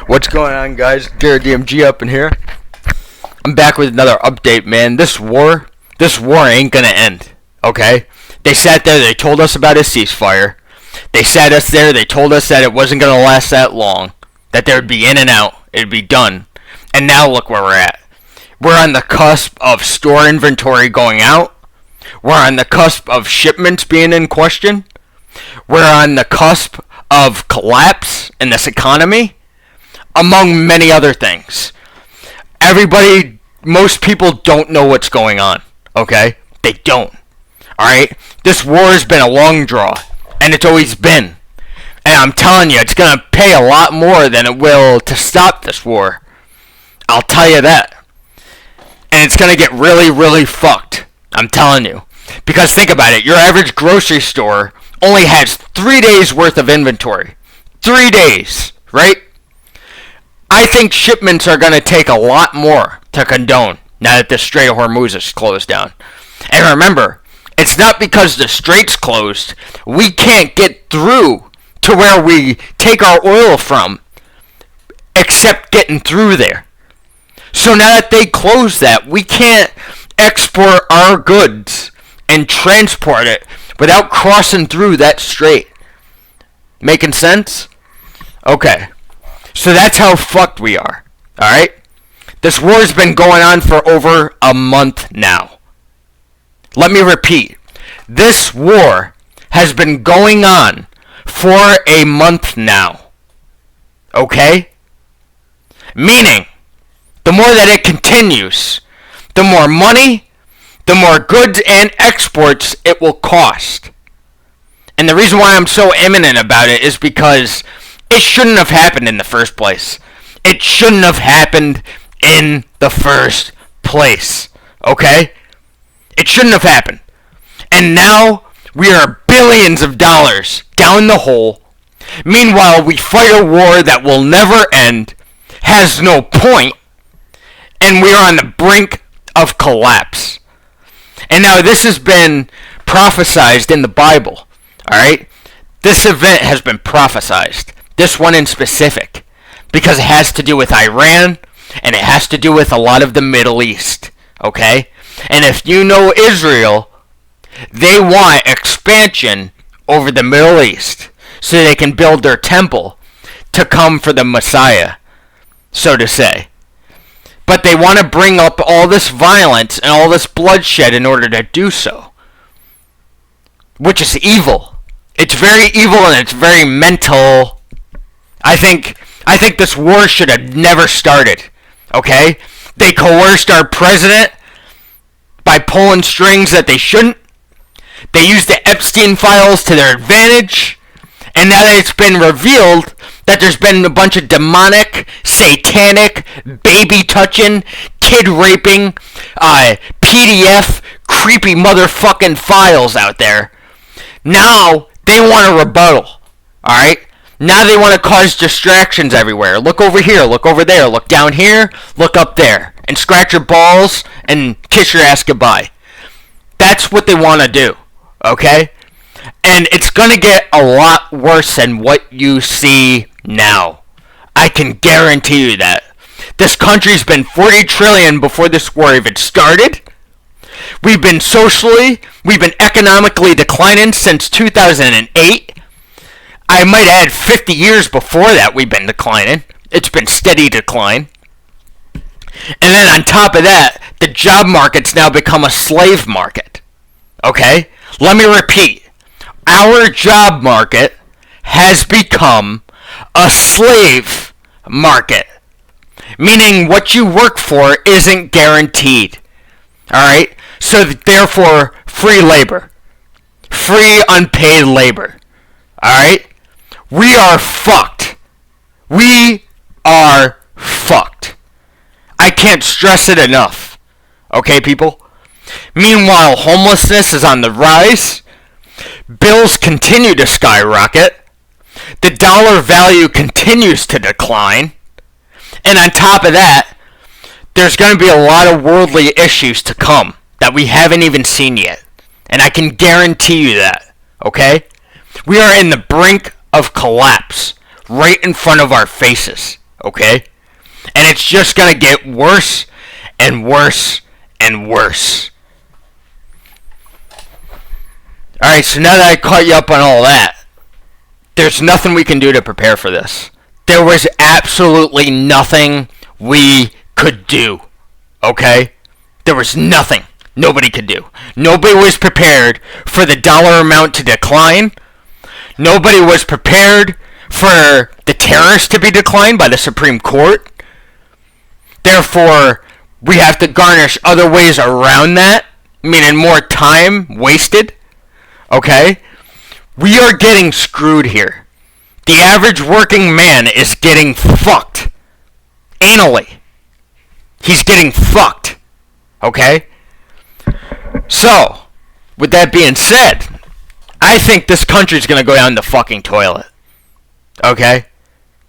What's going on, guys? Garrett DMG up in here. I'm back with another update, man. This war ain't gonna end, okay? They sat there, they told us about a ceasefire. They sat us there, they told us that it wasn't gonna last that long, that there'd be in and out, it'd be done. And now look where we're at. We're on the cusp of store inventory going out. We're on the cusp of shipments being in question. We're on the cusp of collapse in this economy, among many other things. Most people don't know what's going on, okay? They don't, alright? This war has been a long draw, and it's always been. And I'm telling you, it's going to pay a lot more than it will to stop this war. I'll tell you that. And it's going to get really, really fucked. I'm telling you. Because think about it, your average grocery store only has 3 days worth of inventory. 3 days, right? I think shipments are going to take a lot more to condone now that the Strait of Hormuz is closed down. And remember, it's not because the strait's closed. We can't get through to where we take our oil from except getting through there. So now that they close that, we can't export our goods and transport it without crossing through that strait. Making sense? Okay. So that's how fucked we are. Alright? This war's been going on for over a month now. Let me repeat. This war has been going on for a month now. Okay? Meaning, the more that it continues, the more money, the more goods and exports it will cost. And the reason why I'm so imminent about it is because it shouldn't have happened in the first place. It shouldn't have happened in the first place. Okay? It shouldn't have happened. And now we are billions of dollars down the hole. Meanwhile, we fight a war that will never end, has no point, and we are on the brink of collapse. And now this has been prophesized in the Bible. Alright? This event has been prophesized. This one in specific. Because it has to do with Iran, and it has to do with a lot of the Middle East. Okay? And if you know Israel, they want expansion over the Middle East so they can build their temple to come for the Messiah, so to say. But they want to bring up all this violence and all this bloodshed in order to do so. Which is evil. It's very evil and it's very mental. I think this war should have never started. Okay? They coerced our president by pulling strings that they shouldn't. They used the Epstein files to their advantage. And now that it's been revealed that there's been a bunch of demonic, satanic, baby-touching, kid-raping, PDF, creepy motherfucking files out there, now they want a rebuttal. Alright? Now they want to cause distractions everywhere. Look over here, look over there, look down here, look up there. And scratch your balls and kiss your ass goodbye. That's what they want to do. Okay? And it's going to get a lot worse than what you see now. I can guarantee you that. This country's been 40 trillion before this war even started. We've been economically declining since 2008. I might add 50 years before that we've been declining. It's been steady decline. And then on top of that, the job market's now become a slave market. Okay? Let me repeat. Our job market has become a slave market. Meaning what you work for isn't guaranteed. Alright? So therefore, free labor. Free unpaid labor. Alright? We are fucked. We are fucked. I can't stress it enough. Okay, people? Meanwhile, homelessness is on the rise. Bills continue to skyrocket. The dollar value continues to decline. And on top of that, there's going to be a lot of worldly issues to come that we haven't even seen yet. And I can guarantee you that. Okay? We are in the brink of collapse right in front of our faces. okay? And it's just gonna get worse and worse and worse. Alright, so now that I caught you up on all that, there's nothing we can do to prepare for this. There was absolutely nothing we could do, okay? There was nothing nobody could do. Nobody was prepared for the dollar amount to decline. Nobody was prepared for the tariffs to be declined by the Supreme Court. Therefore, we have to garnish other ways around that, meaning more time wasted. Okay? We are getting screwed here. The average working man is getting fucked. Anally. He's getting fucked. Okay? So, with that being said, I think this country's gonna go down the fucking toilet. Okay?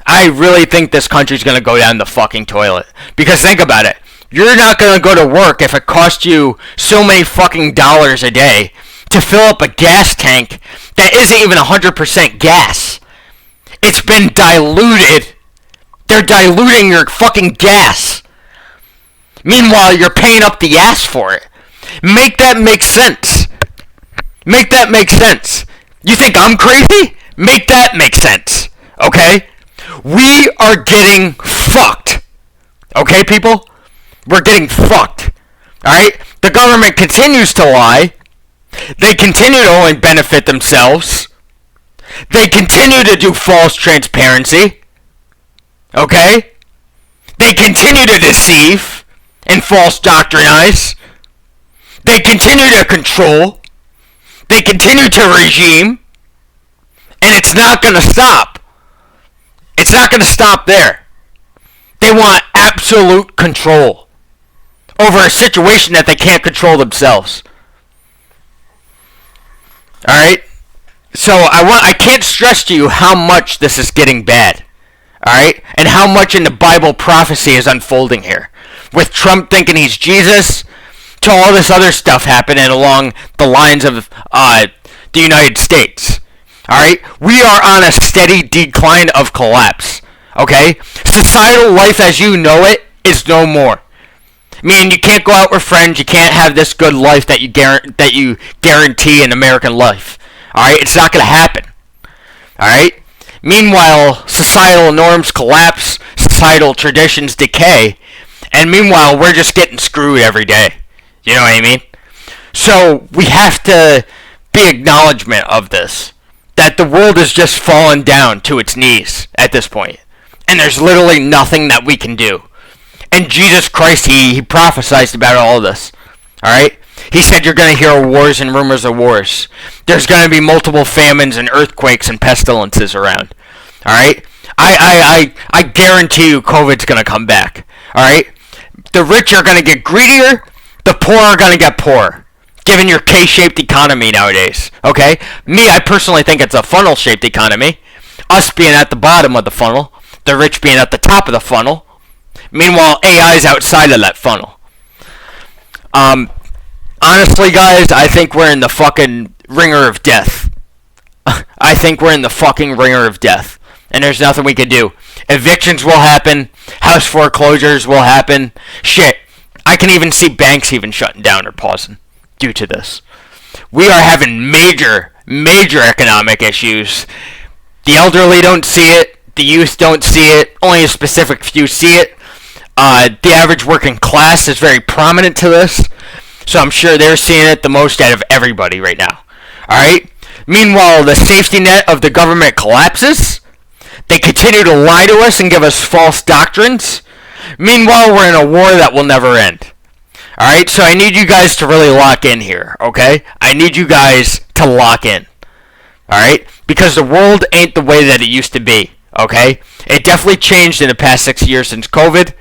I really think this country's gonna go down the fucking toilet. Because think about it. You're not gonna go to work if it costs you so many fucking dollars a day to fill up a gas tank that isn't even 100% gas. It's been diluted. They're diluting your fucking gas. Meanwhile, you're paying up the ass for it. Make that make sense. Make that make sense. You think I'm crazy? Make that make sense. Okay? We are getting fucked. Okay, people? We're getting fucked. Alright? The government continues to lie. They continue to only benefit themselves. They continue to do false transparency. Okay? They continue to deceive and false doctrinize. They continue to control. They continue to regime. And it's not going to stop. It's not going to stop there. They want absolute control over a situation that they can't control themselves. Alright? So I can't stress to you how much this is getting bad. Alright? And how much in the Bible prophecy is unfolding here. With Trump thinking he's Jesus, to all this other stuff happening along the lines of the United States. Alright? We are on a steady decline of collapse. Okay? Societal life as you know it is no more. Meaning you can't go out with friends, you can't have this good life that you guarantee in American life. Alright? It's not going to happen. Alright? Meanwhile, societal norms collapse, societal traditions decay, and meanwhile, we're just getting screwed every day. You know what I mean? So, we have to be acknowledgement of this. That the world is just fallen down to its knees at this point. And there's literally nothing that we can do. And Jesus Christ, he prophesied about all of this. Alright? He said you're going to hear wars and rumors of wars. There's going to be multiple famines and earthquakes and pestilences around. Alright? I guarantee you COVID's going to come back. Alright? The rich are going to get greedier. The poor are going to get poorer. Given your K-shaped economy nowadays. Okay? Me, I personally think it's a funnel-shaped economy. Us being at the bottom of the funnel. The rich being at the top of the funnel. Meanwhile, AI's outside of that funnel. Honestly, guys, I think we're in the fucking ringer of death. I think we're in the fucking ringer of death. And there's nothing we can do. Evictions will happen. House foreclosures will happen. Shit. I can even see banks even shutting down or pausing due to this. We are having major economic issues. The elderly don't see it. The youth don't see it. Only a specific few see it. The average working class is very prominent to this. So I'm sure they're seeing it the most out of everybody right now. Alright? Meanwhile, the safety net of the government collapses. They continue to lie to us and give us false doctrines. Meanwhile, we're in a war that will never end. Alright? So I need you guys to really lock in here. Okay? I need you guys to lock in. Alright? Because the world ain't the way that it used to be. Okay? It definitely changed in the past 6 years since COVID.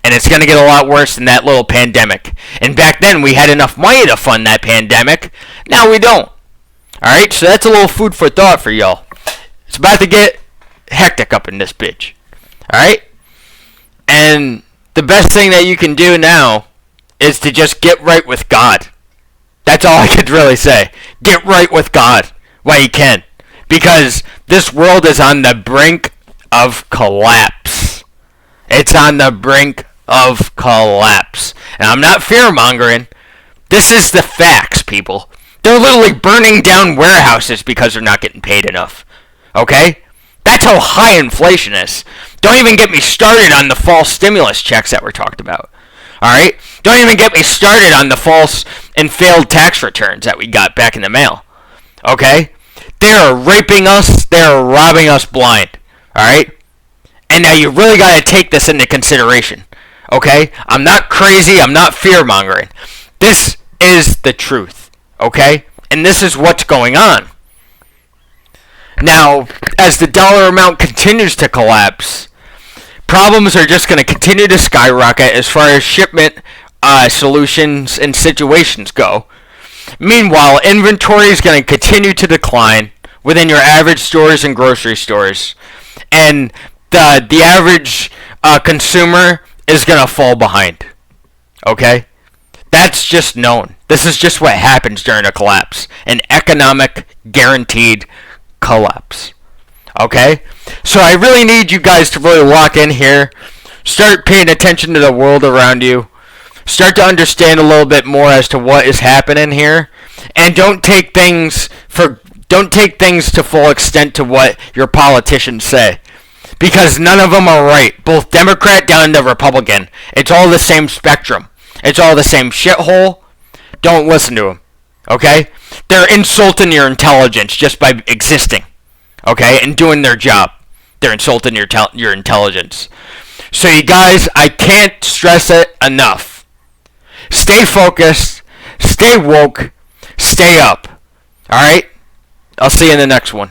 And it's going to get a lot worse than that little pandemic. And back then, we had enough money to fund that pandemic. Now we don't. Alright, so that's a little food for thought for y'all. It's about to get hectic up in this bitch. Alright? And the best thing that you can do now is to just get right with God. That's all I could really say. Get right with God while you can. Because this world is on the brink of collapse. It's on the brink of collapse. And I'm not fear-mongering. This is the facts, people. They're literally burning down warehouses because they're not getting paid enough. Okay? That's how high inflation is. Don't even get me started on the false stimulus checks that were talked about. Alright? Don't even get me started on the false and failed tax returns that we got back in the mail. Okay? They are raping us. They are robbing us blind. Alright? And now you really got to take this into consideration. Okay? I'm not crazy. I'm not fear-mongering. This is the truth. Okay? And this is what's going on. Now, as the dollar amount continues to collapse, problems are just going to continue to skyrocket as far as shipment solutions and situations go. Meanwhile, inventory is going to continue to decline within your average stores and grocery stores. And the average consumer is going to fall behind. Okay? That's just known. This is just what happens during a collapse. An economic guaranteed collapse. Okay? So I really need you guys to really lock in here. Start paying attention to the world around you. Start to understand a little bit more as to what is happening here. And don't take things to full extent to what your politicians say. Because none of them are right. Both Democrat down to Republican. It's all the same spectrum. It's all the same shithole. Don't listen to them. Okay? They're insulting your intelligence just by existing. Okay? And doing their job. They're insulting your intelligence. So you guys, I can't stress it enough. Stay focused. Stay woke. Stay up. Alright? I'll see you in the next one.